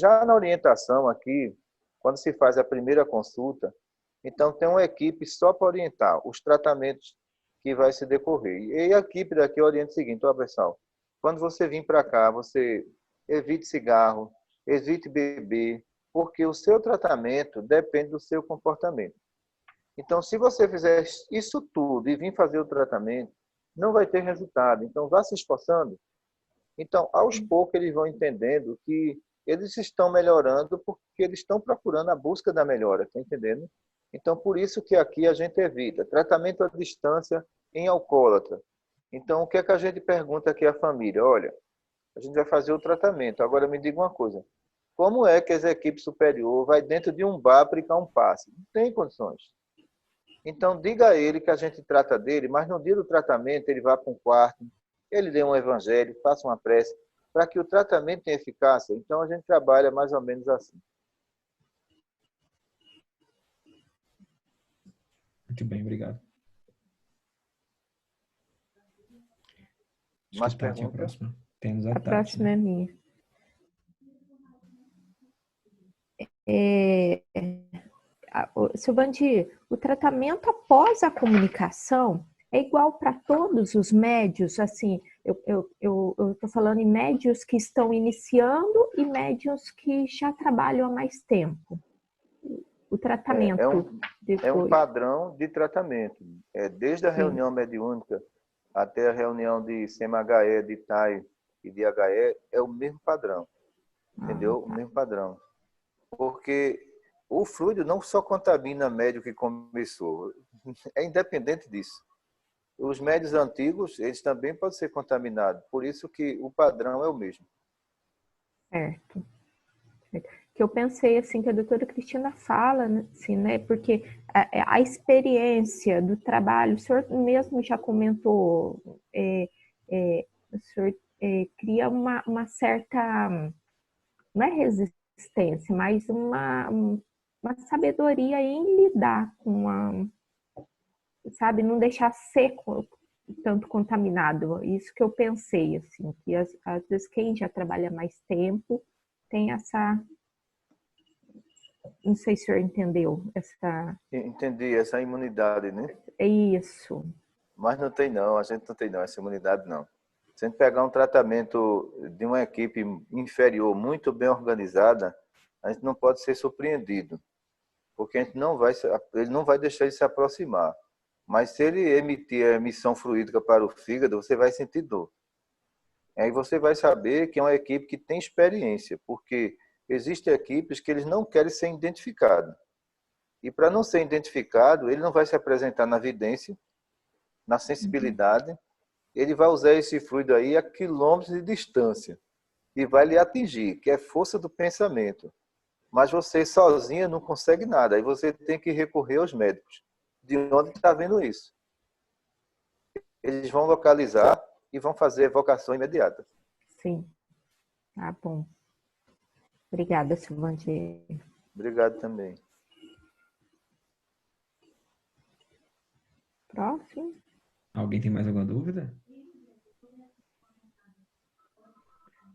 já na orientação aqui, quando se faz a primeira consulta, então tem uma equipe só para orientar os tratamentos que vai se decorrer. E a equipe daqui orienta o seguinte, ó, pessoal, quando você vir para cá, você evite cigarro, evite beber, porque o seu tratamento depende do seu comportamento. Então, se você fizer isso tudo e vir fazer o tratamento, não vai ter resultado. Então, vá se esforçando. Então, aos poucos, eles vão entendendo que eles estão melhorando porque eles estão procurando a busca da melhora, tá entendendo? Então, por isso que aqui a gente evita tratamento à distância em alcoólatra. Então, o que é que a gente pergunta aqui à família? Olha, a gente vai fazer o tratamento. Agora, me diga uma coisa. Como é que essa equipe superior vai dentro de um bar aplicar um passe? Não tem condições. Então, diga a ele que a gente trata dele, mas no dia do tratamento ele vá para um quarto, ele lê um evangelho, faça uma prece, para que o tratamento tenha eficácia. Então, a gente trabalha mais ou menos assim. Muito bem, obrigado. Acho Mais que Tati é a perguntas? próxima. Temos a A Tati, próxima né? é minha. É, Seu Bandi, o tratamento após a comunicação é igual para todos os médios? Assim, eu estou falando em médios que estão iniciando e médios que já trabalham há mais tempo. O tratamento É um depois. padrão de tratamento. Desde a Sim. reunião mediúnica até a reunião de CMHE, de TAI e de HE, é o mesmo padrão. Entendeu? O mesmo padrão. Porque o fluido não só contamina médio que começou, é independente disso. Os médios antigos, eles também podem ser contaminados, por isso que o padrão é o mesmo. Certo. Que eu pensei assim que a doutora Cristina fala, assim, né? Porque a experiência do trabalho, o senhor mesmo já comentou, o senhor cria uma certa, não é resistência, mas uma sabedoria em lidar com sabe, não deixar seco tanto contaminado. Isso que eu pensei, assim, que às vezes quem já trabalha mais tempo tem essa. Não sei se o senhor entendeu essa. Entendi, essa imunidade, né? É isso. Mas não tem não, a gente não tem não, essa imunidade não. Se a gente pegar um tratamento de uma equipe inferior muito bem organizada, a gente não pode ser surpreendido, porque a gente ele não vai deixar de se aproximar. Mas se ele emitir a emissão fluídica para o fígado, você vai sentir dor. Aí você vai saber que é uma equipe que tem experiência, porque existem equipes que eles não querem ser identificados. E para não ser identificado, ele não vai se apresentar na vidência, na sensibilidade, ele vai usar esse fluido aí a quilômetros de distância e vai lhe atingir, que é força do pensamento. Mas você sozinha não consegue nada, aí você tem que recorrer aos médicos. De onde está vendo isso? Eles vão localizar e vão fazer evocação imediata. Sim. Tá bom. Obrigada, Silvante. Obrigado também. Próximo. Alguém tem mais alguma dúvida?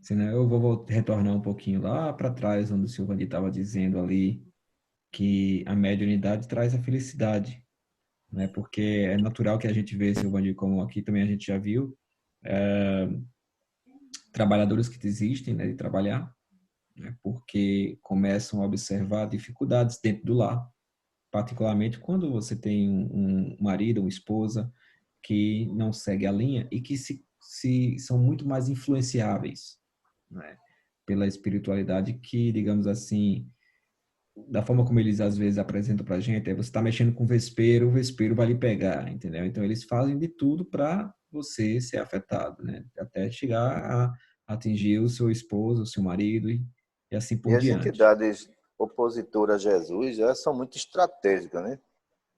Senão eu vou retornar um pouquinho lá para trás, onde o Silvani estava dizendo ali que a mediunidade traz a felicidade, né? Porque é natural que a gente vê, Silvani, como aqui também a gente já viu, trabalhadores que desistem, né, de trabalhar, né, porque começam a observar dificuldades dentro do lar, particularmente quando você tem um marido, uma esposa que não segue a linha e que se são muito mais influenciáveis, né, pela espiritualidade que, digamos assim, da forma como eles às vezes apresentam para a gente, é você está mexendo com o vespeiro vai lhe pegar, entendeu? Então eles fazem de tudo para você ser afetado, né? Até chegar a atingir o seu esposo, o seu marido e assim E por as diante. entidades opositoras a Jesus, elas são muito estratégicas, né?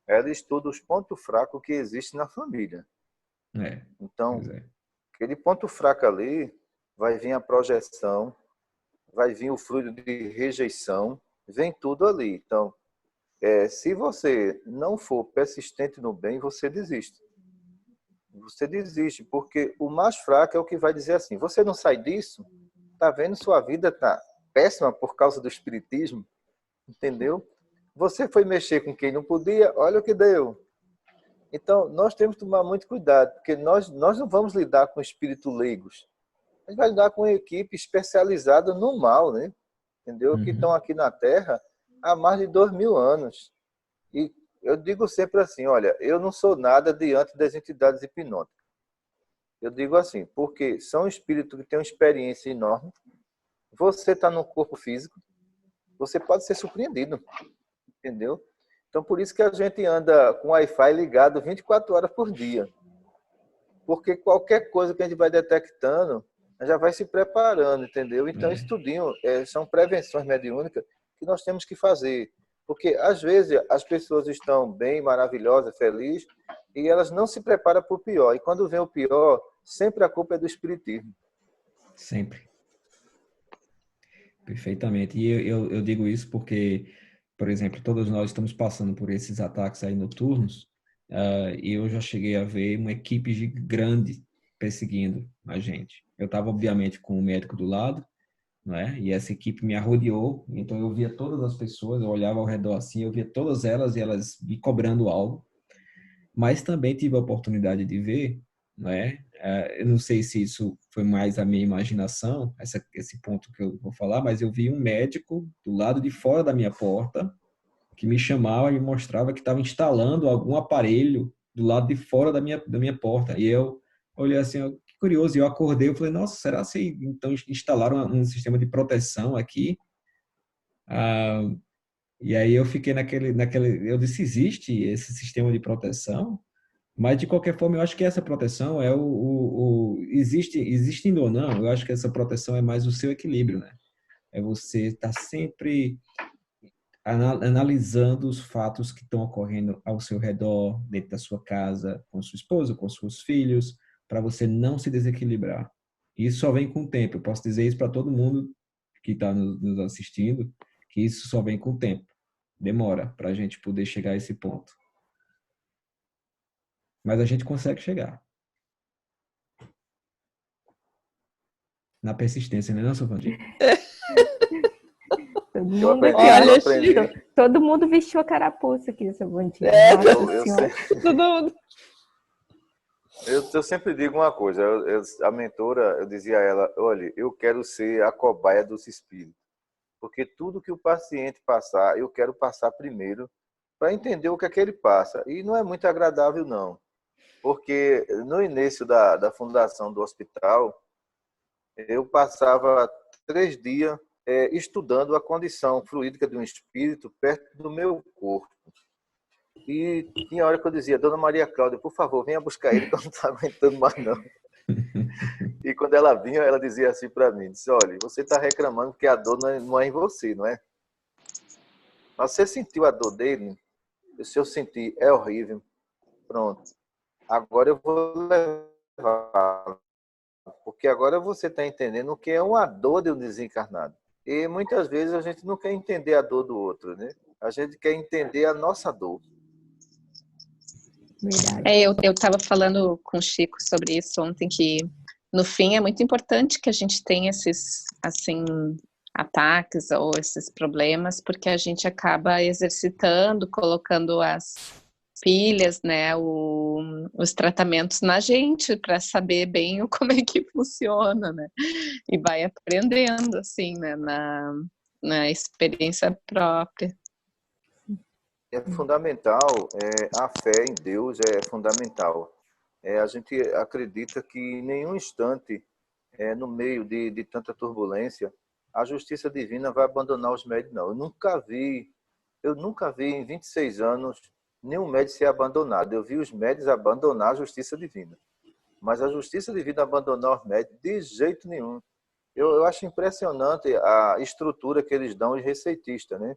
Elas estudam os pontos fracos que existem na família. Pois Então, é. aquele ponto fraco ali, vai vir a projeção, vai vir o fluido de rejeição, vem tudo ali. Então, se você não for persistente no bem, você desiste. Você desiste, porque o mais fraco é o que vai dizer assim, você não sai disso? Tá vendo? Sua vida tá péssima por causa do espiritismo, entendeu? Você foi mexer com quem não podia, olha o que deu. Então, nós temos que tomar muito cuidado, porque nós não vamos lidar com espíritos leigos. A gente vai lidar com uma equipe especializada no mal, né? Entendeu? Que estão aqui na Terra há mais de 2000 anos. E eu digo sempre assim, olha, eu não sou nada diante das entidades hipnóticas. Eu digo assim, porque são espíritos que têm uma experiência enorme. Você está no corpo físico, você pode ser surpreendido, entendeu? Então, por isso que a gente anda com o Wi-Fi ligado 24 horas por dia. Porque qualquer coisa que a gente vai detectando, já vai se preparando, entendeu? Então, isso tudinho são prevenções mediúnicas que nós temos que fazer. Porque, às vezes, as pessoas estão bem, maravilhosas, felizes, e elas não se preparam para o pior. E quando vem o pior, sempre a culpa é do espiritismo. Sempre. Perfeitamente. E eu digo isso porque, por exemplo, todos nós estamos passando por esses ataques aí noturnos, e eu já cheguei a ver uma equipe grande perseguindo a gente. Eu estava, obviamente, com o médico do lado, não é? E essa equipe me arrodeou, então eu via todas as pessoas, eu olhava ao redor assim, eu via todas elas e elas me cobrando algo, mas também tive a oportunidade de ver, não é? Eu não sei se isso foi mais a minha imaginação, esse ponto que eu vou falar, mas eu vi um médico do lado de fora da minha porta que me chamava e me mostrava que estava instalando algum aparelho do lado de fora da minha porta. E eu olhei assim, ó, que curioso, e eu acordei, eu falei, nossa, será que então instalaram um sistema de proteção aqui? Ah, e aí eu fiquei eu disse, existe esse sistema de proteção? Mas, de qualquer forma, eu acho que essa proteção é existindo ou não, eu acho que essa proteção é mais o seu equilíbrio, né? É você estar sempre analisando os fatos que estão ocorrendo ao seu redor, dentro da sua casa, com sua esposa, com seus filhos, para você não se desequilibrar. Isso só vem com o tempo. Eu posso dizer isso para todo mundo que está nos assistindo, que isso só vem com o tempo. Demora para a gente poder chegar a esse ponto. Mas a gente consegue chegar. Na persistência, né, não, Sofandi? Todo Eu mundo aprendi, aqui, eu ó. aprendi. Todo mundo vestiu a carapuça aqui nessa bandinha. Nossa Eu Senhora. Eu sempre digo uma coisa, a mentora, eu dizia a ela, olha, eu quero ser a cobaia dos espíritos, porque tudo que o paciente passar, eu quero passar primeiro para entender o que é que ele passa. E não é muito agradável, não, porque no início da fundação do hospital, eu passava 3 dias estudando a condição fluídica de um espírito perto do meu corpo. E tinha hora que eu dizia, Dona Maria Cláudia, por favor, venha buscar ele que eu não estou aguentando mais não. E quando ela vinha, ela dizia assim para mim, disse, olha, você está reclamando que a dor não é em você, não é? Mas você sentiu a dor dele? Se eu senti, é horrível. Pronto. Agora eu vou levar. Porque agora você está entendendo o que é uma dor de um desencarnado. E muitas vezes a gente não quer entender a dor do outro, né? A gente quer entender a nossa dor. Verdade. Eu estava falando com o Chico sobre isso ontem, que no fim é muito importante que a gente tenha esses, assim, ataques ou esses problemas, porque a gente acaba exercitando, colocando as pilhas, né, os tratamentos na gente, para saber bem como é que funciona, né, e vai aprendendo, assim, né, na experiência própria. É fundamental, a fé em Deus é fundamental. A gente acredita que em nenhum instante, no meio de tanta turbulência, a justiça divina vai abandonar os médios, não. Eu nunca vi em 26 anos nenhum médico ser abandonado. Eu vi os médios abandonar a justiça divina. Mas a justiça divina abandonar os médios de jeito nenhum. Eu acho impressionante a estrutura que eles dão aos receitistas, né?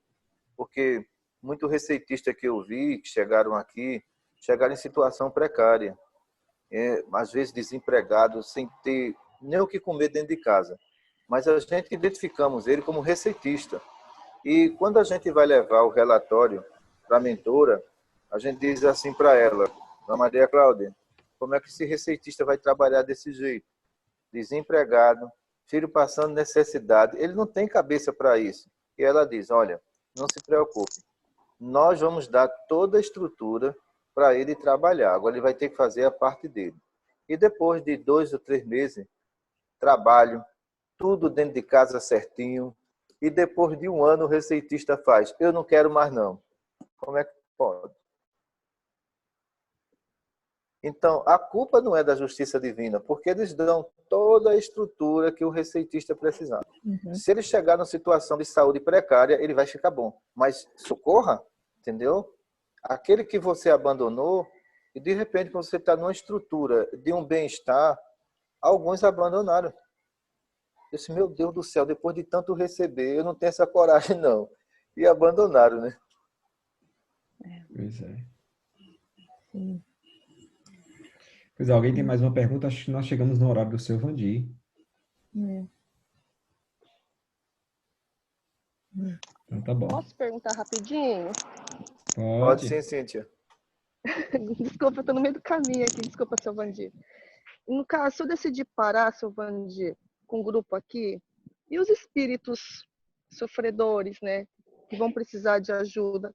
Porque muito receitista que eu vi, que chegaram aqui, chegaram em situação precária. Às vezes desempregados, sem ter nem o que comer dentro de casa. Mas a gente identificamos ele como receitista. E quando a gente vai levar o relatório para a mentora, a gente diz assim para ela, Dona Maria Cláudia, como é que esse receitista vai trabalhar desse jeito? Desempregado, filho passando necessidade, ele não tem cabeça para isso. E ela diz, olha, não se preocupe, nós vamos dar toda a estrutura para ele trabalhar. Agora ele vai ter que fazer a parte dele. E depois de 2 ou 3 meses, trabalho, tudo dentro de casa certinho. E depois de 1 ano o receitista faz, eu não quero mais não. Como é que pode? Então, a culpa não é da justiça divina, porque eles dão toda a estrutura que o receitista precisar. Uhum. Se ele chegar numa situação de saúde precária, ele vai ficar bom. Mas socorra, entendeu? Aquele que você abandonou, e de repente você está numa estrutura de um bem-estar, alguns abandonaram. Eu disse, meu Deus do céu, depois de tanto receber, eu não tenho essa coragem não. E abandonaram, né? Pois é. Sim. Pois é, alguém tem mais uma pergunta? Acho que nós chegamos no horário do seu Vandi. É. Então tá bom. Posso perguntar rapidinho? Pode sim, Cíntia. Desculpa, eu tô no meio do caminho aqui. Desculpa, seu Vandir. No caso, se eu decidir parar, seu Vandir, com o grupo aqui, e os espíritos sofredores, né, que vão precisar de ajuda,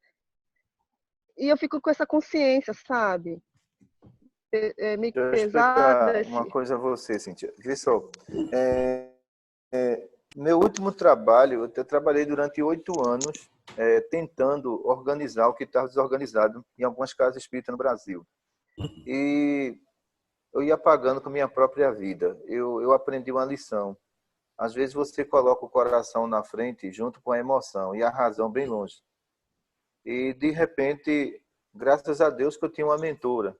e eu fico com essa consciência, sabe? Meio Deixa eu pesada. explicar uma coisa a você, Cíntia. Vê só, meu último trabalho, eu trabalhei durante 8 anos tentando organizar o que estava desorganizado em algumas casas espíritas no Brasil. E eu ia pagando com minha própria vida. Eu aprendi uma lição. Às vezes você coloca o coração na frente junto com a emoção e a razão bem longe. E, de repente, graças a Deus que eu tinha uma mentora,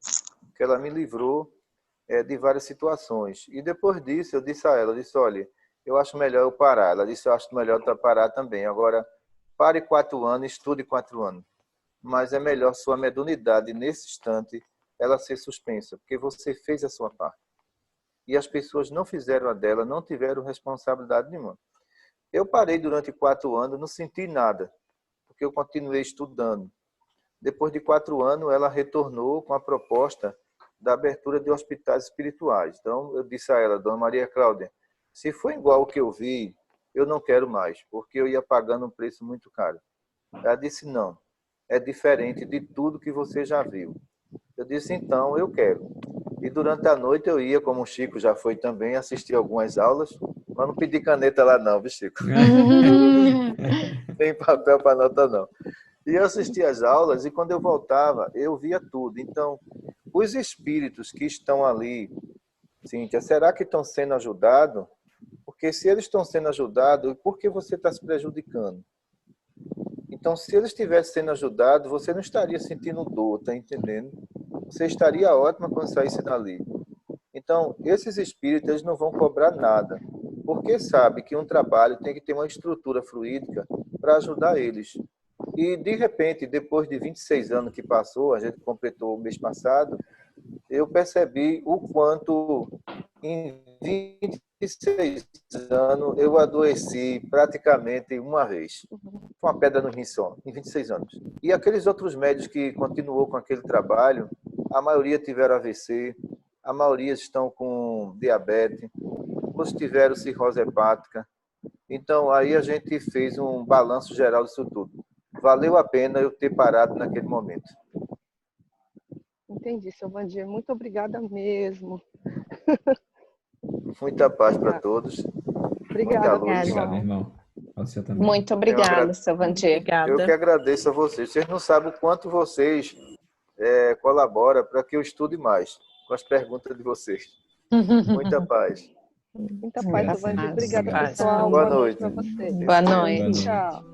que ela me livrou de várias situações. E depois disso, eu disse a ela, eu disse, olha, eu acho melhor eu parar. Ela disse, eu acho melhor eu parar também. Agora, pare 4 anos, estude 4 anos. Mas é melhor sua mediunidade, nesse instante, ela ser suspensa, porque você fez a sua parte. E as pessoas não fizeram a dela, não tiveram responsabilidade nenhuma. Eu parei durante 4 anos, não senti nada, porque eu continuei estudando. Depois de 4 anos, ela retornou com a proposta da abertura de hospitais espirituais. Então, eu disse a ela, Dona Maria Cláudia, se for igual ao que eu vi, eu não quero mais, porque eu ia pagando um preço muito caro. Ela disse, não, é diferente de tudo que você já viu. Eu disse, então, eu quero. E durante a noite eu ia, como o Chico já foi também, assistir algumas aulas, mas não pedi caneta lá não, viu, Chico? Nem papel para nota não. E eu assistia às aulas e quando eu voltava, eu via tudo. Então, os espíritos que estão ali, Cíntia, será que estão sendo ajudados? Porque se eles estão sendo ajudados, por que você está se prejudicando? Então, se eles estivessem sendo ajudados, você não estaria sentindo dor, tá entendendo? Você estaria ótima quando saísse dali. Então, esses espíritos eles não vão cobrar nada, porque sabe que um trabalho tem que ter uma estrutura fluídica para ajudar eles. E, de repente, depois de 26 anos que passou, a gente completou o mês passado, eu percebi o quanto em 26 anos eu adoeci praticamente uma vez. Foi uma pedra no rim só, em 26 anos. E aqueles outros médicos que continuou com aquele trabalho, a maioria tiveram AVC, a maioria estão com diabetes, outros tiveram cirrose hepática. Então, aí a gente fez um balanço geral disso tudo. Valeu a pena eu ter parado naquele momento. Entendi, seu Vandir. Muito obrigada mesmo. Muita paz para todos. Obrigada, muita luz. Obrigado, irmão. Você também. Muito obrigada, seu Vandir. Obrigada. Eu que agradeço a vocês. Vocês não sabem o quanto vocês colaboram para que eu estude mais com as perguntas de vocês. Muita paz. Muita paz, seu Vandir. Obrigada, Paz. pessoal. Boa noite. Para vocês. Boa noite. Tchau.